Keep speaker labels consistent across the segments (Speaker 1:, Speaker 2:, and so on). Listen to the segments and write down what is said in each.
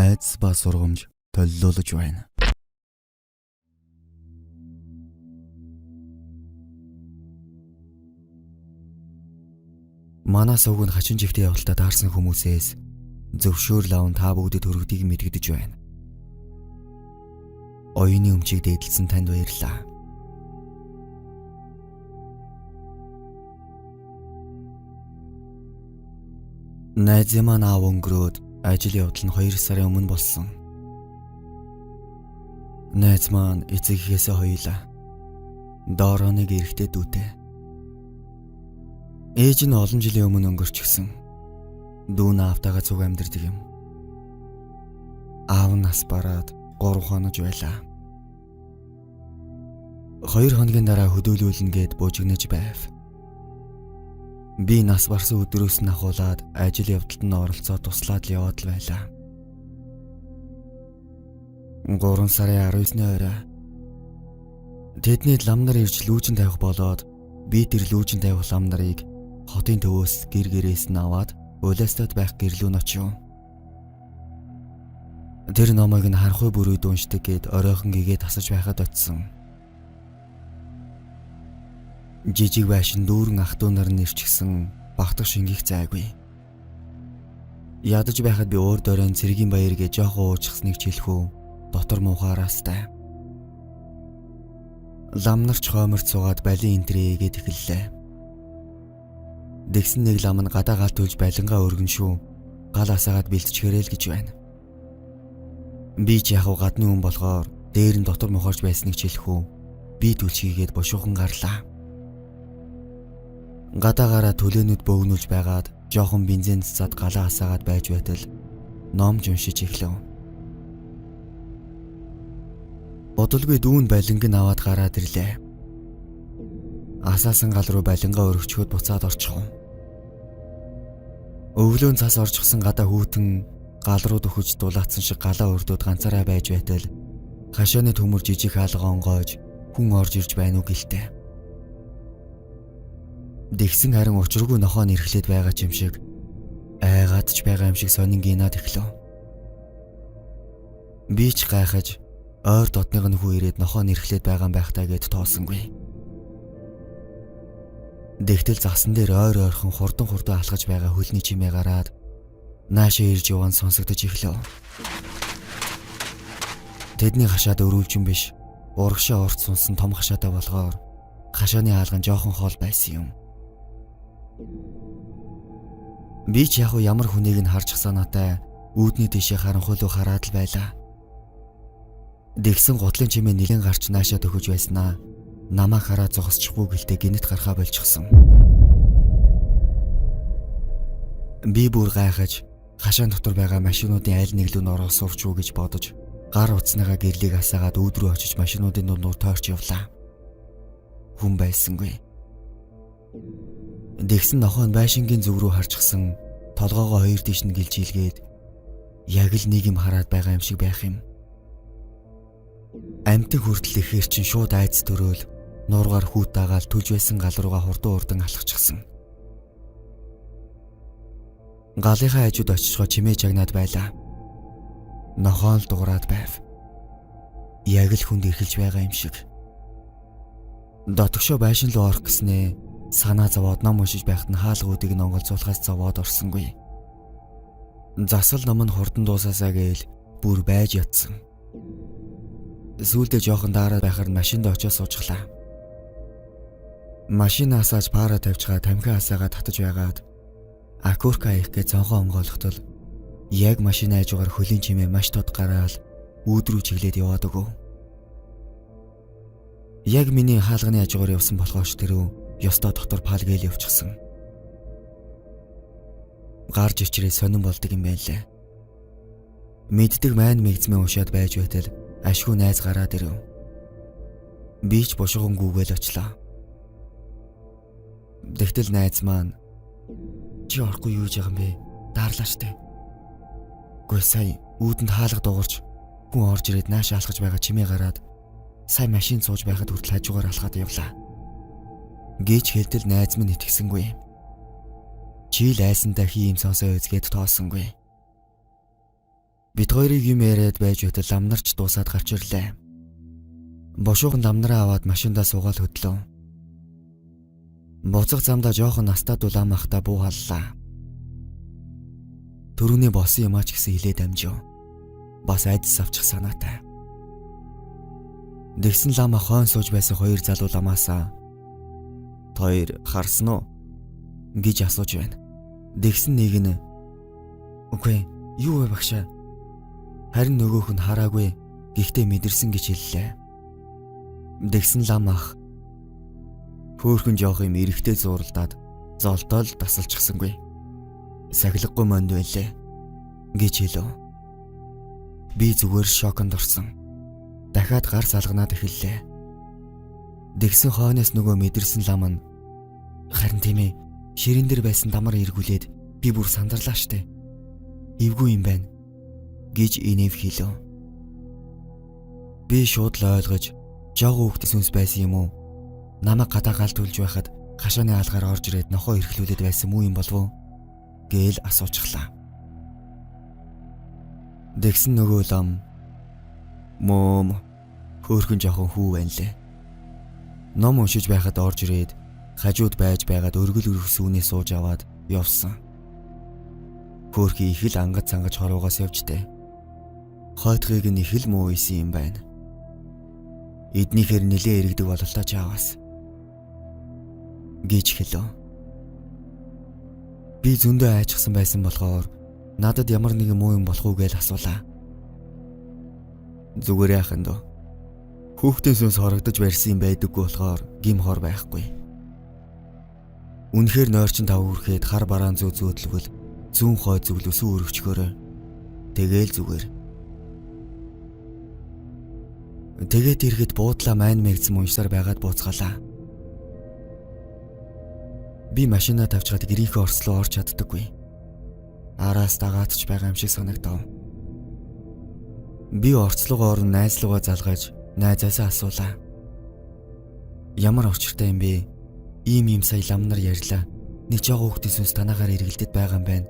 Speaker 1: айдас ба сургамж толилуулж байна. Манаас уг нь хачин жигтэй явалтад таарсан хүмүүсээс зөвшөөрөл аван та бүгдэд өргөдгийг мэдгдэж байна. Оюуны өмчийг дээдлсэн танд баярлалаа. Найзын маань аав өнгөрөөд ажил явдал нь 2 сарын өмнө болсон. Найз маань эцэгхээсээ хоёулаа. Доороо нэг эрэгтэй дүүтэй. Ээж нь олон жилийн өмнө өнгөрчихсөн. Дүү нь аавтайгаа зүг амьдардаг юм. Аав нь нас бараад 3 хоног байлаа. 2 хоногийн дараа хөдөөлүүлнэ гэд буужигнаж байв. Би нас барсан өдрөөс нь ахуулаад ажил явдалд нь оролцоод туслаад л яваад л байлаа. 3 сарын 19-ний орой тэдний лам нар ирж лүүжин тавих болоод би тэр лүүжин тавих лам нарыг хотын төвөөс гэрээс нь аваад улаастад байх гэрлүү нь очив. Тэр номыг нь харахгүй бүрүүд уншдаг гэд оройхон гэгээ тасаж байхад очсон. Жижиг байшин дүүрэн ах トゥ нар нь ирчихсэн багтах шингих зайгүй. Ядаж байхад би өөр дөрön цэргийн баяр гэж жоохон ууччихсныг хэлэхүү дотор муухаараастай. Лам нарч хооморт суугаад балин энтрээ гэд эхэллээ. Дэгсэн нэг лам нь гадаа гал төлж балингаа өргөн шүү. Гал асаагаад бэлтчихэрэй л гэж байна. Би ч яг гадны хүн болохоор дээр нь дотор мухаарч байсныг хэлэхүү би түлшгийгээд бошуухан гарлаа. Гадаагаараа төлөөнүүд бөөгнүүлж байгаад жоохон бензин цацаад галаа асаагаад байж байтал номж уншиж эхлэв. Бодолгүй дүүн балинг нь аваад гараад ирлээ. Асаасан гал руу балингаа өргөчгөөд буцаад орчихов. Өвлөөн цас орчихсон гадаа хүүтэн гал руу дөхөж дулаацсан шиг галаа өрдөөд ганцаараа байж байтал хашааны төмөр жижиг хаалга онгойж хүн орж ирж байна уу гэлтэй. Дэгсэн харин учиргүй нохоо нэрхлээд байгаа юм шиг айгаад ч байгаа юм шиг сонингинаад эхлэв. Би ч гайхаж ойр дотных нь хүү ирээд нохоо нэрхлээд байгаа юм байх таа гэд тоосонгүй. Дэгтэл засан дээр ойр ойрхон хурдан алхаж байгаа хөлний чимээ гараад наашаа ирж яван сонсогдож эхлэв. Тэдний хашаад өрүүлжин биш урагшаа урт сунсан том хашаатай болохоор хашааны хаалган жоохон хоол байсан юм. Би ч яг ямар хүнийг нь харж санаатай үүдний тийшээ харанхуйлуу хараад л байлаа. Дэгсэн гутлын чимээ нэлен гарч наашаа төхөж байснаа намаа хараа зогсчихгүй гэлтэй гинэт гарахаа болчихсон. Би бүр гайхаж хашаан дотор байгаа машинуудын аль нэг лүү нороо сувч уу гэж бодож гар утасныхаа гэрлийг асаагаад үүд рүү очиж машинуудын дундуур тойрч явлаа. Хүн байсангүй. Дэгсэн нохоо нь байшингийн зүг рүү харчихсан толгоогоо хоёр тийш нь гэлжилгээд яг л нэг юм хараад байгаа юм шиг байх юм. Амьтан хүртэл ихээр чин шууд айц төрөөл нуургаар хүүт дагаал түлж байсан гал руугаа хурдан алхачихсан. Галынхаа хажууд очичгоо чимээ жагнаад байлаа. Нохоо л дуурайд байв. Яг л хүнд эрхэлж байгаа юм шиг. Дотгошоо байшин руу орох гэснээ санаа зовоод ном уншиж байхад нь хаалгуудыг нь онголзуулахаас зовоод орсонгүй. Засал ном нь хурдан дуусаасаа гээл бүр байж ятсан. Сүүлдээ жоохон даараад байхаар машинд очиж суужглаа. Машин асааж пара тавьчихаа тамхи асаагаа татаж байгаад акурка их гэж цонхоо онгойлготол яг машин айжуугаар хөлийн чимээ маш тод гараал үүд рүү чиглээд яваад өгөв. Яг миний хаалганы хажуугаар явсан болохоор ч тэрөө ёстой дотор палгээл явчихсан. Гарч ичрээ сонирн болдог юм байлээ. Мэддэг майн мэгзмээ уншаад байж байтал ашгүй найз гараад ирэв. Би ч бошгон гүгээл очлоо. Тэгтэл найз маань чи орохгүй юу гэж байгаа юм бэ? Daарлаа штэ. Гүй сая үүдэнд хаалга дуурч хүн орж ирээд нааш алхаж байгаа чимээ гараад сая машин сууж байхад хүртэл хажуугаар алхаад явлаа. Гэж хэлтэл найз минь итгэсэнгүй. Чи л айсандаа хий юм сонсоо үзгээд тоосонгүй. Бид хоёрыг юм яриад байж байтал ламнарч дуусаад гарч ирлээ. Бошуухан ламнараа аваад машиндаа суугаад хөдлөө. Буцах замдаа жоохон настаа дулаан махта буу халлаа. Төрөний болсон юм ач гэсэн хилээд амжив. Бас айдас авчих санаатай. Дэгсэн лама хойн сууж байсан хоёр залуу ламаасаа "Хоёр харсан уу?" гэж асууж байна. Дэгсэн нэг нь "Үгүй, юу вэ багшаа?" Харин нөгөөх нь хараагүй, гэхдээ мэдэрсэн гэж хэллээ. Дэгсэн лам ах хөөхөн жоох юм эрэхтэй зууралдаад золтоол тасалчихсангүй. Сахилгагүй монд байлээ гэж хэлв. Би зүгээр шоконд орсон. Дахиад гар салганаад эхэллээ. Дэгсэн хойноос нөгөө мэдэрсэн лам нь "Харин тийм ээ, ширээн дээр байсан дамар эргүүлээд би бүр сандарлаа штэ. Эвгүй юм байна" гэж инэв хэлв. Би шууд л ойлгож, жоо хүүхдийн сүнс байсан юм уу? Намайг гадаа галт үлж байхад хашааны аалгаар орж ирээд нохоо эрхлүүлээд байсан мүү юм болов уу? Гээл асуучихлаа. Дэгсэн нөгөө лам "Мом, хөөхөн жоохон хүү байна лээ. Ном уншиж байхад орж ирээд хажууд байж байгаад өргөл өргөс үнээ сууж аваад явсан. Хөөхий их л ангад цангаж хоруугаас явжтэй. Хойтхыг нь их л муу исэн юм байна. Эднийхэр нилээ иргэдэг бололтой чаавас" гэж хэлв. Би зөндөө айчсан байсан болохоор надад ямар нэгэн муу юм болох уу гэж асуулаа. "Зүгээр яахан дөө. Хүүхдийн сүнс хорогдож барьсан юм байдаггүй болохоор гим хор байхгүй. Үнэхээр нойрчин тав үрхэд хар бараан зөөдлөвөл зүүн хой зөвлөсөн өргөчгөөрөө. Тэгээл зүгээр." Тэгээд ирэхэд буудлаа майн мэгцэн уншсаар байгаад бууцгаалаа. Би машинаа тавьчихад гэрийнхээ орслоо орч чаддаггүй. Араас дагаатч байгаа юм шиг санагдав. Би орцлогоо орон найзлуугаа залгаж найзаасаа асуулаа. "Ямар очиртай юм бэ? Ийм сая ламнар ярьлаа. Нэг жоо хүүхдийн сүнс танаагаар эргэлдэт байгаа юм байна."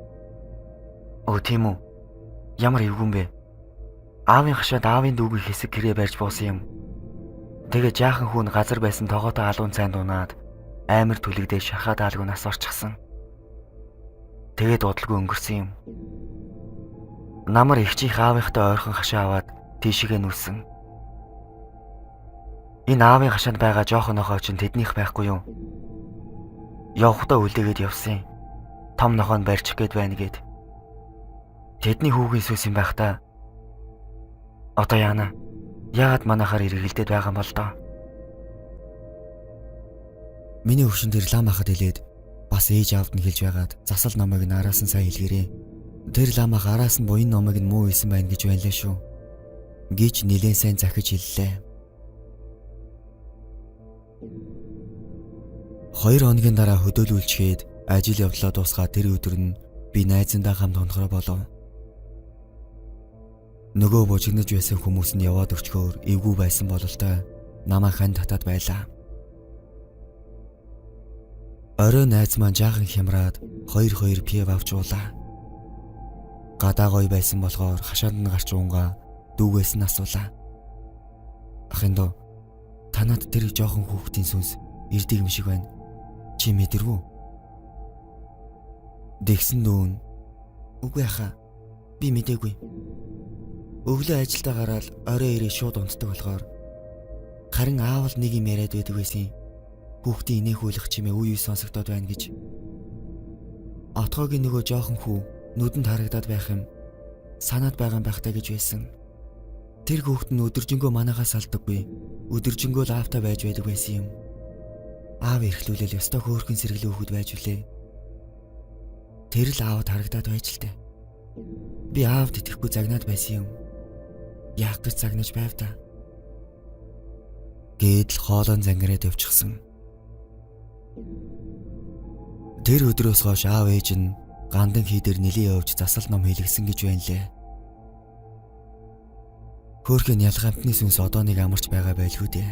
Speaker 1: "Өө тийм үү? Ямар эвгүй юм бэ? Аавын хашаад аавын дүүгийн хэсэг гэрээ барьж буусан юм. Тэгээ жаахан хүүн газар байсан тогоотой алуун цайнд унаад амар түлэгдээ шахаад аалгуунаас орчихсон. Тэгээд удалгүй өнгөрсөн юм. Намар ихчийн аавынхтай ойрхон хашаа аваад тийшээгээ нүүсэн. Энэ аавын хашаанд байгаа жоохон нохоо чинь тэднийх байхгүй юу? Явхдаа үлдээгээд явсан. Том нохоо нь барьчих гээд байна гэд. Тэдний хүүгийн сүс юм байх та. Одоо яана? Яагаад манайхаар эргэлдээд байгаа юм бол доо?" Миний өвшин дээр лам ахад хэлээд бас ээж аавд нь хэлж байгаад засал номыг нь араас нь сайн хэлгэрээ. Тэр лам ах араас нь буян номыг нь муу исэн байна гэж байлаа шүү. Гэж нэлээд сайн захиж хэллээ. 2 хоногийн дараа хөдөөлүүлчихэд ажил явдлаа дуусгаад тэр өдөр нь би найзандаа хамт унахраа болов. Нөгөө бужигнаж байсан хүмүүс нь яваад өчгөөр эвгүй байсан бололтой намайг хань татаад байлаа. Орой найз маань жаахан хямраад 2 пив авчуулаа. Гадаа гоё байсан болохоор хашаанд нь гарч уунгаа дүүгээс нь асуулаа. "Ахын доо, танад тэр жоохон хүүхдийн сүнс ирдэг юм шиг байна. Чи мэдэрвүү?" Дэгсэн дүүн "Үгүй ахаа, би мэдээгүй. Өглөө ажилдаа гараад орой ирээ шууд унтдаг болохоор. Харин аавал нэг юм яриад байдаг байсан. Хүүхдийн инээх үйлх чимээ үе сонсогдоод байна гэж. Отгоогийн нөгөө жоохон хүү нүдэнд харагдаад байх юм санаад байгаа юм байх таа гэж байсан. Тэр хүүхд нь өдөржингөө манайхаас алдаггүй. Өдөржингөө л аавтай байж байдаг байсан юм. Аав эрхлүүлэл ёстой хөөрхөн сэргэлэн хүүхэд байж үлээ. Тэр л аавд харагдаад байж л дээ. Би аавд итгэхгүй загнаад байсан юм. Яах гэж загнаж байв та?" Гэдэл хоолон зангираад явчихсан. Тэр өдрөөс хойш аав ээж нь гандан хийдэр нэлээ явж засал ном хэлгсэн гэж байна лээ. Хөөрхөн ялгаамтны сүнс одоо нэг амарч байгаа байлгүй дээ.